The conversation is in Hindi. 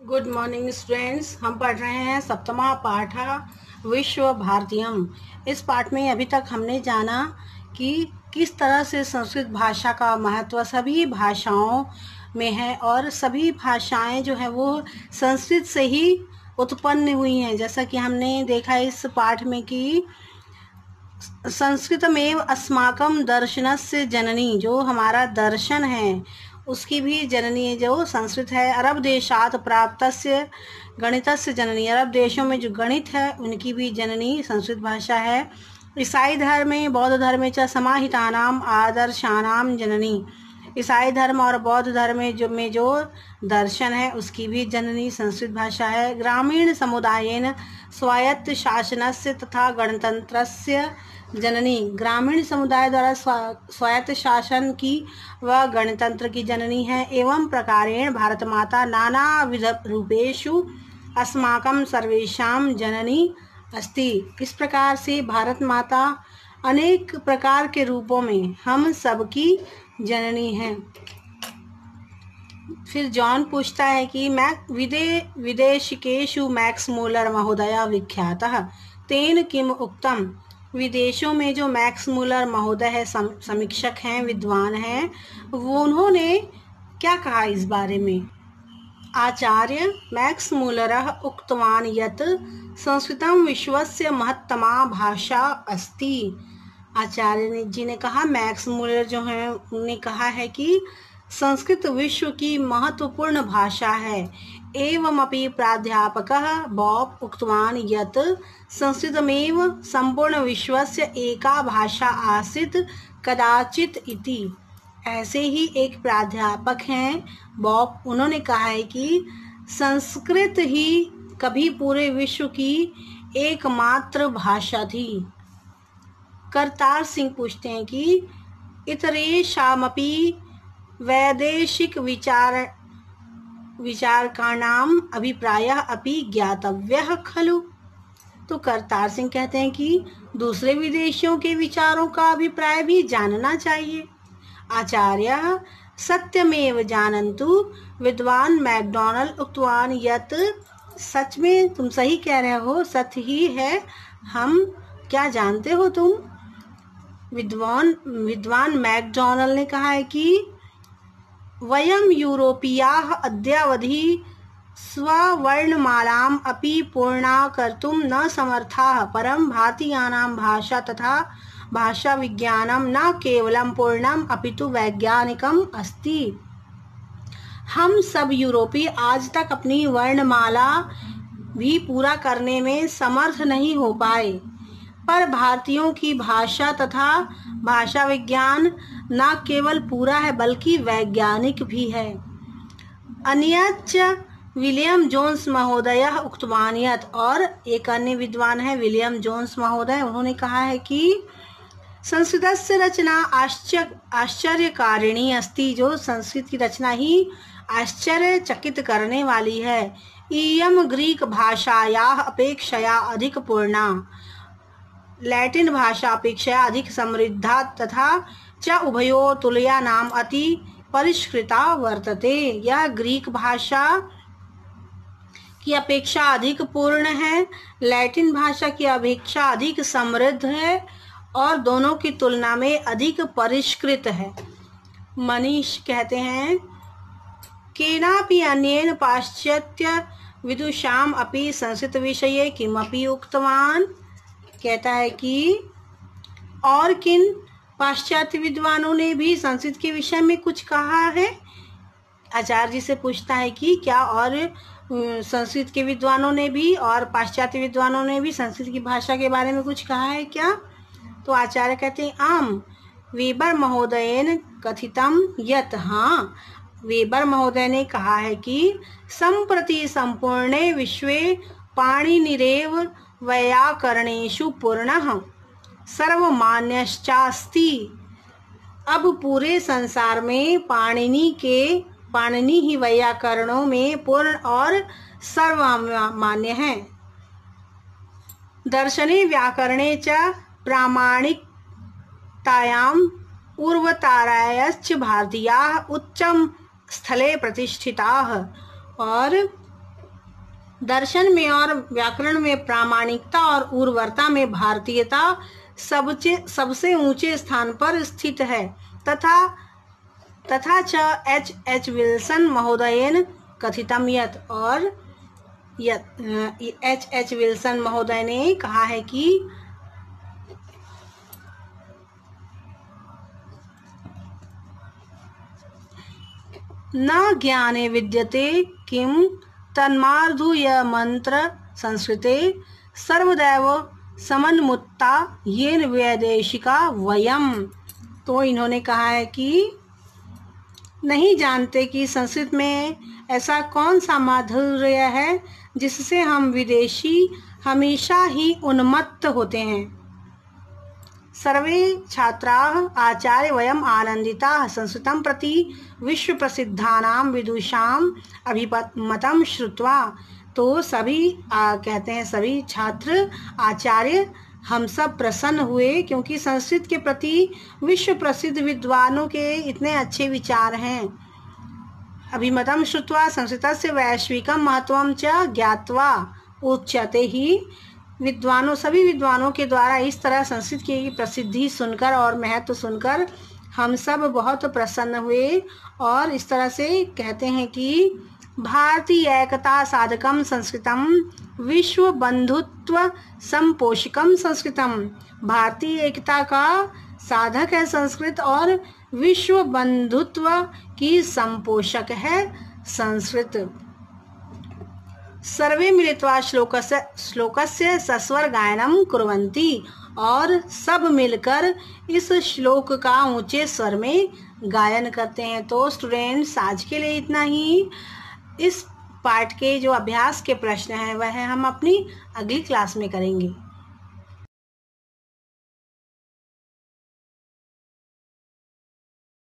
Good morning students. हम पढ़ रहे हैं सप्तमा पाठ विश्व भारतीयम। इस पाठ में अभी तक हमने जाना कि किस तरह से संस्कृत भाषा का महत्व सभी भाषाओं में है और सभी भाषाएं जो है वो संस्कृत से ही उत्पन्न हुई हैं। जैसा कि हमने देखा इस पाठ में कि संस्कृतमेव अस्माकं दर्शनस्य जननी, जो हमारा दर्शन है उसकी भी जननी जो संस्कृत है। अरब देशात प्राप्तस्य गणितस्य जननी, अरब देशों में जो गणित है उनकी भी जननी संस्कृत भाषा है। ईसाई धर्म में बौद्ध धर्म च समाहितानाम आदर्शानाम जननी, ईसाई धर्म और बौद्ध धर्म में जो दर्शन है उसकी भी जननी संस्कृत भाषा है। ग्रामीण समुदायेन स्वायत्त शासनस्य तथा गणतंत्रस्य जननी, ग्रामीण समुदाय द्वारा स्वायत्त शासन की व गणतंत्र की जननी है। एवं प्रकारेण भारत माता नाना विध रूपेषु अस्माकं सर्वेषां जननी अस्ति, इस प्रकार से भारत माता अनेक प्रकार के रूपों में हम सबकी जननी है। फिर जॉन पूछता है कि विदेशिकेषु मैक्स मूलर महोदय विख्यातः तेन किम उक्तम, विदेशों में जो मैक्स मूलर महोदय है, समीक्षक हैं, विद्वान हैं, वो उन्होंने क्या कहा इस बारे में। आचार्य मैक्स मूलरः उक्तवान् यत् संस्कृतं विश्वस्य महत्तमा भाषा अस्ति, आचार्य जी ने कहा, मैक्स मूलर जो है उन्होंने कहा है कि संस्कृत विश्व की महत्वपूर्ण भाषा है। एवमपि प्राध्यापकः बॉब उक्तवान् यत् संस्कृतमेव संपूर्ण विश्वस्य एका भाषा आसीत् कदाचित् इति, ऐसे ही एक प्राध्यापक हैं बॉब, उन्होंने कहा है कि संस्कृत ही कभी पूरे विश्व की एकमात्र भाषा थी। करतार सिंह पूछते हैं कि इतरेषामपि वैदेशिक विचारकाणाम अभिप्रायः अपि ज्ञातव्यः खलु, तो करतार सिंह कहते हैं कि दूसरे विदेशियों के विचारों का अभिप्राय भी जानना चाहिए। आचार्य सत्यमेव जानन्तु विद्वान मैकडॉनल्ड उक्तवान यत्, सच में तुम सही कह रहे हो, सत्य ही है, हम क्या जानते हो तुम। विद्वान मैकडॉनल्ड ने कहा है कि वयम यूरोपीयाः अद्यावधि स्ववर्णमालाम् अपि पूर्णा कर्तुं न समर्थाः, परं भारतीयानां भाषा तथा भाषा विज्ञानं न केवलं पूर्णम् अपितु वैज्ञानिकम् अस्ति। हम सब यूरोपीय आज तक अपनी वर्णमाला भी पूरा करने में समर्थ नहीं हो पाए, पर भारतीयों की भाषा तथा भाषा विज्ञान न केवल पूरा है बल्कि वैज्ञानिक भी है। अन्यच्च विलियम जोन्स महोदय उक्तवान् यत्, और एक अन्य विद्वान है विलियम जोन्स महोदय, उन्होंने कहा है कि संस्कृतस्य रचना आश्चर्यकारिणी अस्ति, जो संस्कृत की रचना ही आश्चर्यचकित करने वाली है। इयं ग्रीक भाषायाः अपेक्षया अधिक पूर्णा, लैटिन भाषा अपेक्षा अधिक समृद्धा तथा च उभयोः तुलयानाम् अति परिष्कृता वर्तते, यह ग्रीक भाषा की अपेक्षा अधिक पूर्ण है, लैटिन भाषा की अपेक्षा अधिक समृद्ध है और दोनों की तुलना में अधिक परिष्कृत है। मनीष कहते हैं केनापि अन्येन पाश्चात्य विदुषाम् अपि संस्कृत विषये किमपि उक्तवान्, कहता है कि और किन पाश्चात्य विद्वानों ने भी संस्कृत के विषय में कुछ कहा है। आचार्य जी से पूछता है कि क्या और संस्कृत के विद्वानों ने भी और पाश्चात्य विद्वानों ने भी संस्कृत की भाषा के बारे में कुछ कहा है क्या। तो आचार्य कहते हैं आम वेबर महोदयेन कथितम यत्, हाँ, वेबर महोदय ने कहा है कि संप्रति संपूर्णे विश्वे पाणिनिरेव वैयाकरणेषु पूर्णः सर्वमान्यश्चास्ति, अब पूरे संसार में पाणिनि ही वैयाकरणों में पूर्ण और सर्वमान्य है। दर्शने व्याकरणे च प्रामाणिकतायां पूर्वतारायश्च भारतीयाः उच्चम स्थले प्रतिष्ठिताः, और दर्शन में और व्याकरण में प्रामाणिकता और उर्वरता में भारतीयता सबसे ऊंचे स्थान पर स्थित है। तथा च एच विल्सन महोदयेन कथितम यत्, और एच विल्सन महोदय ने कहा है कि न ज्ञाने विद्यते किम तन्मार्धुय मंत्र संस्कृते सर्वदैव समन्मुत्ता येन वैदेशिका वयम। तो इन्होंने कहा है कि नहीं जानते कि संस्कृत में ऐसा कौन सा माधुर्य है जिससे हम विदेशी हमेशा ही उन्मत्त होते हैं। सर्वे छात्राः आचार्य वयम आनंदिताः संस्कृतं प्रति विश्व प्रसिद्धानां विदुषाम् अभिमतं श्रुत्वा। तो सभी कहते हैं सभी छात्र आचार्य हम सब प्रसन्न हुए, क्योंकि संस्कृत के प्रति विश्व प्रसिद्ध विद्वानों के इतने अच्छे विचार हैं। अभिमतं श्रुत्वा संस्कृतस्य वैश्विकं महत्वं च ज्ञात्वा उच्यते ही। सभी विद्वानों के द्वारा इस तरह संस्कृत की प्रसिद्धि सुनकर और महत्व सुनकर हम सब बहुत प्रसन्न हुए, और इस तरह से कहते हैं कि भारतीय एकता साधकम संस्कृतम विश्व बंधुत्व संपोषकम संस्कृतम। भारतीय एकता का साधक है संस्कृत, और विश्व बंधुत्व की संपोषक है संस्कृत। सर्वे मिलित्वा श्लोकस्य सस्वर गायनम कुर्वन्ति, और सब मिलकर इस श्लोक का ऊंचे स्वर में गायन करते हैं। तो स्टूडेंट्स आज के लिए इतना ही। इस पार्ट के जो अभ्यास के प्रश्न हैं वह हम अपनी अगली क्लास में करेंगे।